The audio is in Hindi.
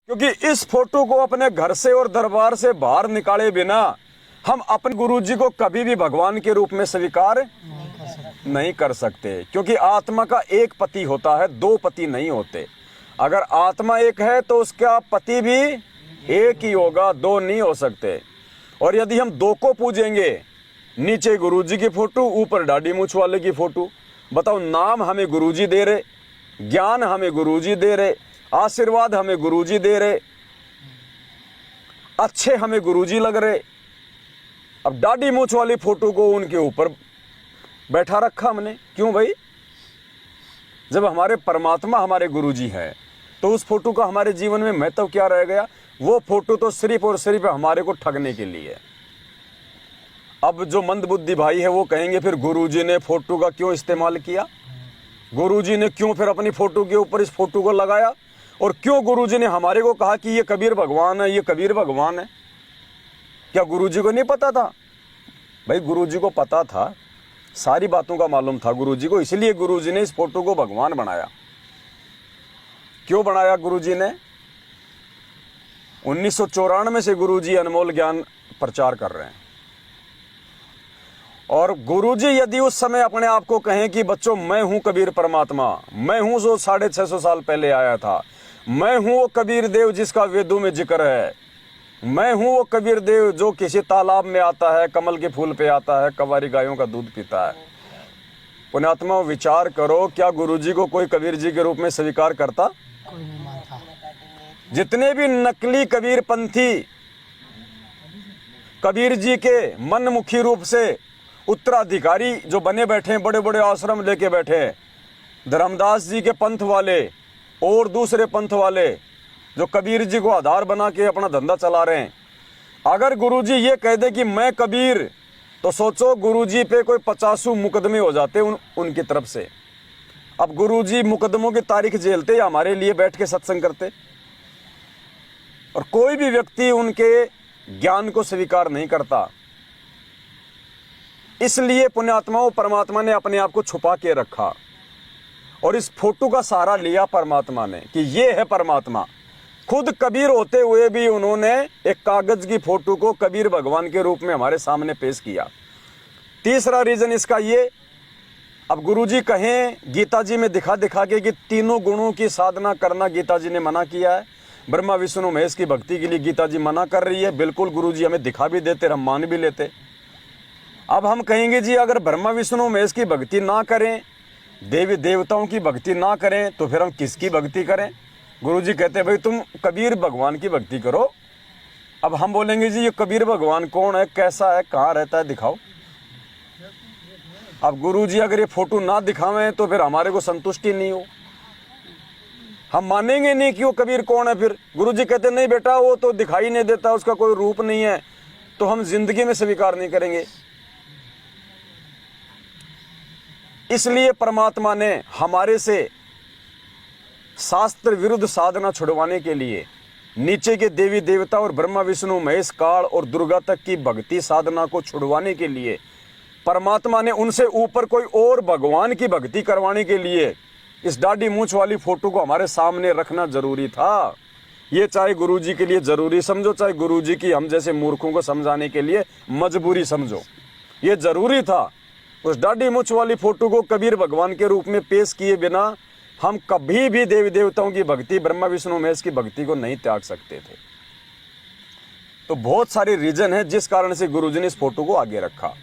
क्योंकि इस फोटो को अपने घर से और दरबार से बाहर निकाले बिना हम अपने गुरुजी को कभी भी भगवान के रूप में स्वीकार नहीं कर सकते। क्योंकि आत्मा का एक पति होता है, दो पति नहीं होते। अगर आत्मा एक है तो उसका पति भी एक ही होगा, दो नहीं हो सकते। और यदि हम दो को पूजेंगे, नीचे गुरुजी की फोटो, ऊपर दाढ़ी मूछ वाले की फोटो, बताओ, नाम हमें गुरुजी दे रहे, ज्ञान हमें गुरुजी दे रहे, आशीर्वाद हमें गुरुजी दे रहे, अच्छे हमें गुरुजी लग रहे। अब दाढ़ी मूछ वाली फोटो को उनके ऊपर बैठा रखा हमने, क्यों भाई? जब हमारे परमात्मा हमारे गुरुजी है तो उस फोटो का हमारे जीवन में महत्व क्या रह गया? वो फोटो तो सिर्फ और सिर्फ हमारे को ठगने के लिए। अब जो मंदबुद्धि भाई है वो कहेंगे फिर गुरुजी ने फोटो का क्यों इस्तेमाल किया, गुरुजी ने क्यों फिर अपनी फोटो के ऊपर इस फोटो को लगाया, और क्यों गुरुजी ने हमारे को कहा कि ये कबीर भगवान है, ये कबीर भगवान है? क्या गुरुजी को नहीं पता था? भाई गुरुजी को पता था, सारी बातों का मालूम था गुरुजी को, इसलिए गुरुजी ने इस फोटो को भगवान बनाया। क्यों बनाया गुरुजी ने? 1994 से गुरुजी अनमोल ज्ञान प्रचार कर रहे हैं। और गुरुजी यदि उस समय अपने आप को कहें कि बच्चों मैं हूं कबीर परमात्मा, मैं हूं जो 650 साल पहले आया था, मैं हूं वो कबीर देव जिसका वेदों में जिक्र है, मैं हूं वो कबीर देव जो किसी तालाब में आता है, कमल के फूल पे आता है, कवारी गायों का दूध पीता है। पुण्यात्मा विचार करो, क्या गुरुजी को कोई कबीर जी के रूप में स्वीकार करता? कोई नहीं मानता। जितने भी नकली कबीर पंथी कबीर जी के मनमुखी रूप से उत्तराधिकारी जो बने बैठे हैं, बड़े बड़े आश्रम लेके बैठे हैं, धर्मदास जी के पंथ वाले और दूसरे पंथ वाले जो कबीर जी को आधार बना के अपना धंधा चला रहे हैं, अगर गुरुजी ये कह दे कि मैं कबीर, तो सोचो गुरुजी पे कोई 50 मुकदमे हो जाते उनकी तरफ से। अब गुरुजी मुकदमों की तारीख झेलते या हमारे लिए बैठ के सत्संग करते? और कोई भी व्यक्ति उनके ज्ञान को स्वीकार नहीं करता। इसलिए पुण्यात्माओं, परमात्मा ने अपने आप को छुपा के रखा और इस फोटो का सहारा लिया परमात्मा ने कि ये है परमात्मा। खुद कबीर होते हुए भी उन्होंने एक कागज की फोटो को कबीर भगवान के रूप में हमारे सामने पेश किया। तीसरा रीजन इसका ये, अब गुरुजी कहें गीता जी में दिखा दिखा के कि तीनों गुणों की साधना करना गीता जी ने मना किया है, ब्रह्मा विष्णु महेश की भक्ति के लिए गीता जी मना कर रही है। बिल्कुल गुरुजी हमें दिखा भी देते, हम मान भी लेते। अब हम कहेंगे जी अगर ब्रह्मा विष्णु महेश की भक्ति ना करें, देवी देवताओं की भक्ति ना करें, तो फिर हम किसकी भक्ति करें? गुरुजी कहते हैं भाई तुम कबीर भगवान की भक्ति करो। अब हम बोलेंगे जी ये कबीर भगवान कौन है, कैसा है, कहाँ रहता है, दिखाओ। अब गुरुजी अगर ये फोटो ना दिखावें तो फिर हमारे को संतुष्टि नहीं हो, हम मानेंगे नहीं कि वो कबीर कौन है। फिर गुरुजी कहते नहीं बेटा वो तो दिखाई नहीं देता, उसका कोई रूप नहीं है, तो हम जिंदगी में स्वीकार नहीं करेंगे। इसलिए परमात्मा ने हमारे से शास्त्र विरुद्ध साधना छुड़वाने के लिए नीचे के देवी देवता और ब्रह्मा विष्णु महेश काल और दुर्गा तक की भक्ति साधना को छुड़वाने के लिए परमात्मा ने उनसे ऊपर कोई और भगवान की भक्ति करवाने के लिए इस दाढ़ी मूछ वाली फोटो को हमारे सामने रखना जरूरी था। ये चाहे गुरुजी के लिए जरूरी समझो, चाहे गुरुजी की हम जैसे मूर्खों को समझाने के लिए मजबूरी समझो, ये जरूरी था। उस दाढ़ी मूछ वाली फोटो को कबीर भगवान के रूप में पेश किए बिना हम कभी भी देवी देवताओं की भक्ति, ब्रह्मा विष्णु महेश की भक्ति को नहीं त्याग सकते थे। तो बहुत सारे रीजन है जिस कारण से गुरुजी ने इस फोटो को आगे रखा।